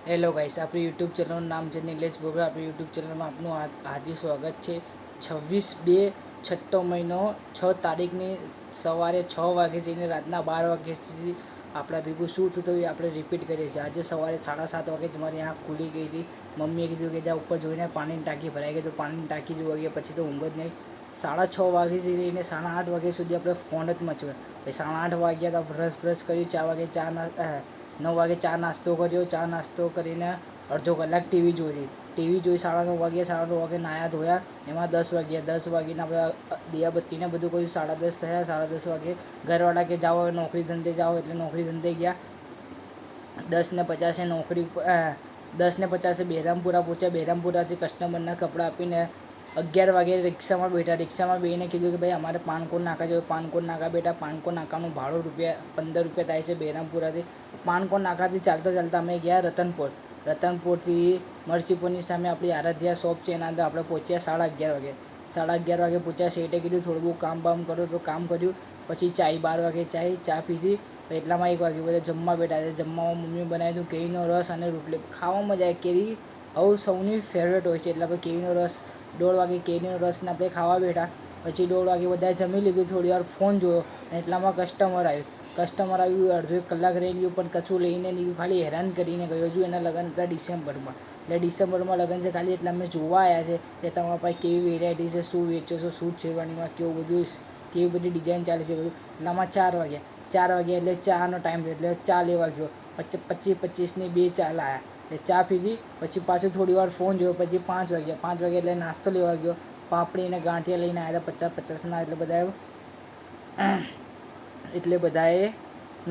Hello guys, આપણી YouTube ચેનલનું નામ છે નિલેશ બોબરા। આપણી યુટ્યુબ ચેનલમાં આપનું હાર્દિક સ્વાગત છે। 26/2 છઠ્ઠો મહિનો 6 તારીખની સવારે 6 વાગ્યાથી રાતના 12 વાગ્યા સુધી આપણા ભેગું શું થતું એ આપણે રિપીટ કરીએ છીએ। આજે સવારે 7:30 વાગે જ મારી આંખ ખુલી ગઈ હતી। મમ્મીએ કીધું કે જ્યાં ઉપર જોઈને પાણીની ટાંકી ભરાઈ ગઈ, તો પાણીની ટાંકી જોવા ગયા પછી તો ઊંઘ જ નહીં। 6:30 વાગ્યાથી લઈને 8:30 વાગ્યા સુધી આપણે ફોન જ મચ્યો। પછી 8:30 વાગ્યા તો બ્રશ કર્યું, 4 વાગે 9 વાગે ચા નાસ્તો કર્યો। ચા નાસ્તો કરીને અડધો કલાક ટીવી જોઈ। 9:30 વાગે નાહ્યા ધોયા। એમાં 10 વાગ્યા। 10 વાગીને આપણે દિયાબત્તીને બધું કર્યું। 10:30 થયા। 10:30 વાગે ઘરવાળા કે જાઓ નોકરી ધંધે જાઓ, એટલે નોકરી ધંધે ગયા। 10:50 નોકરી 10:50 બહેરામપુરા પહોંચ્યા। બહેરામપુરાથી કસ્ટમરના કપડાં આપીને 11 વાગે રિક્ષામાં બેઠા। રિક્ષામાં બેસીને કીધું કે ભાઈ અમારે પાનકોટ નાકા જવું। પાનકોટ નાકા બેઠા। પાનકોટ નાકાનું ભાડું 15 રૂપિયા થાય છે બહેરામપુરાથી। પાનકોટ નાકાથી ચાલતા ચાલતા અમે ગયા રતનપુર। રતનપુરથી મરચીપુરની સામે આપણી આરાધ્યા શોપ છે, એના અંદર આપણે પહોંચ્યા 11:30 વાગે। 11:30 વાગે પહોંચ્યા। શેઠે કીધું થોડું બહુ કામ બામ કરો, તો કામ કર્યું। પછી 12 વાગે ચા પીધી। એટલામાં 1 વાગ્યું બધા જમવા બેઠા। જમવામાં મમ્મી બનાવી દીધું કેરીનો રસ અને રોટલી। ખાવામાં મજા આવે। કેરી હવે સૌની ફેવરેટ હોય છે, એટલે આપણે કેરીનો રસ 1:30 વાગે કેરીનો રસને આપણે ખાવા બેઠા। પછી 1:30 વાગે બધાએ જમી લીધું। થોડી વાર ફોન જોયો અને એટલામાં કસ્ટમર આવ્યું। અડધો 1 કલાક રહી ગયું, પણ કશું લઈને નહીં ગયું, ખાલી હેરાન કરીને ગયો। હજુ એના લગ્ન હતા ડિસેમ્બરમાં, એટલે ડિસેમ્બરમાં લગ્ન છે ખાલી, એટલે અમે જોવા આવ્યા છે કે તમારા પાસે કેવી વેરાયટી છે, શું વેચો છો, સૂટ શેરવાનીમાં કેવી બધી ડિઝાઇન ચાલે છે બધું। એટલામાં 4 વાગ્યા। 4 વાગ્યા એટલે ચાનો ટાઈમ છે, એટલે ચા લેવા ગયો। 25-25ની 2 ચા લાવ્યા, એટલે ચા પીધી। પછી પાછું થોડી વાર ફોન જોયો। પછી 5 વાગ્યા। 5 વાગ્યા એટલે નાસ્તો લેવા ગયો। પાપડી અને ગાંઠિયા લઈને આવ્યા હતા 50-50ના, એટલે બધાએ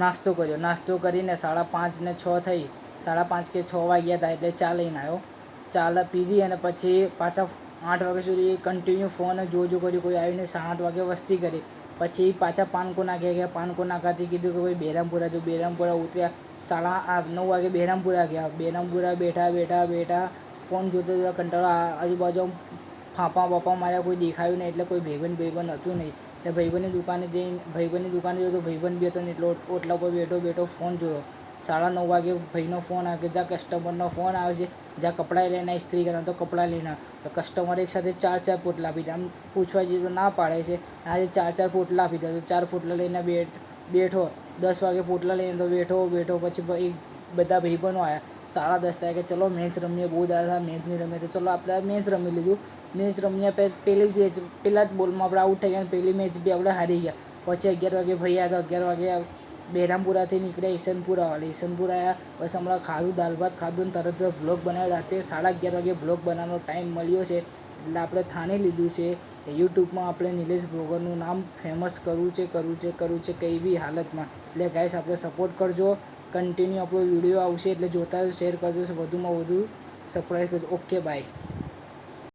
નાસ્તો કર્યો। નાસ્તો કરીને 5:30 ને 6 થઈ। 5:30 કે 6 વાગ્યા હતા, એટલે ચા લઈને આવ્યો। ચા પીધી અને પછી પાછા 8 વાગ્યા સુધી કન્ટિન્યુ ફોન જોજો કર્યું, કોઈ આવ્યું નહીં। 8 વાગે વસ્તી કરી। પછી પાછા પાનકો નાકે ગયા। પાનકો નાકાથી કીધું કે ભાઈ બહેરામપુરા જો। બહેરામપુરા ઉતર્યા। 9:30 વાગે બહેરામપુરા ગયા। બહેરામપુરા બેઠા ફોન જોતા કંટાળો। આજુબાજુ ફાંફા બાપા માર્યા, કોઈ દેખાયું નહીં, એટલે કોઈ ભાઈબંધ હતું નહીં। એટલે ભાઈબંધની દુકાને જોયું તો ભાઈબંધ બી હતો ને, એટલે ઓટલા પર બેઠો ફોન જોયો। 9:30 વાગે ભાઈનો ફોન આવ્યો કે જ્યાં કસ્ટમરનો ફોન આવે છે, જ્યાં કપડાં લઈને ઇસ્ત્રી કરવાના, તો કપડાં લઈને તો કસ્ટમર એક સાથે 4 પોટલા આપી દે। આમ પૂછવા જઈએ તો ના પાડે છે, આજે 4 પોટલા આપી દે, તો 4 પોટલા લઈને બેઠો। 10 વાગે પોટલા લઈને તો બેઠો। પછી બધા ભાઈબંધો આવ્યા। 10:30 થયા કે ચલો મેચ રમીએ, બહુ દાડા મેચ નહીં રમીએ, તો ચલો આપણે મેચ રમી લીધું। મેચ રમ્યા પહેલા જ બોલમાં આપણે આઉટ થઈ ગયા, પહેલી મેચ બી આપણે હારી ગયા। પછી 11 વાગે ભાઈ આવ્યા તો 11 વાગે બહેરામપુરાથી નીકળ્યા ઈસનપુર આવ્યા। બસ હમણાં ખાધું, દાળ ભાત ખાધું ને તરત બ્લોગ બનાવ્યો। રાત્રે 11:30 વાગે બ્લોગ બનાવવાનો ટાઈમ મળ્યો છે, એટલે આપણે ઠાની લીધું છે યુટ્યુબમાં આપણે નિલેશ બ્લોગરનું નામ ફેમસ કરવું છે કઈ બી હાલતમાં। એટલે ગાઈસ આપણે સપોર્ટ કરજો, કન્ટિન્યુ આપણો વિડીયો આવશે, એટલે જોતા રહેજો, શેર કરજો, વધુમાં વધુ સબસ્ક્રાઈબ કરજો। Okay bye.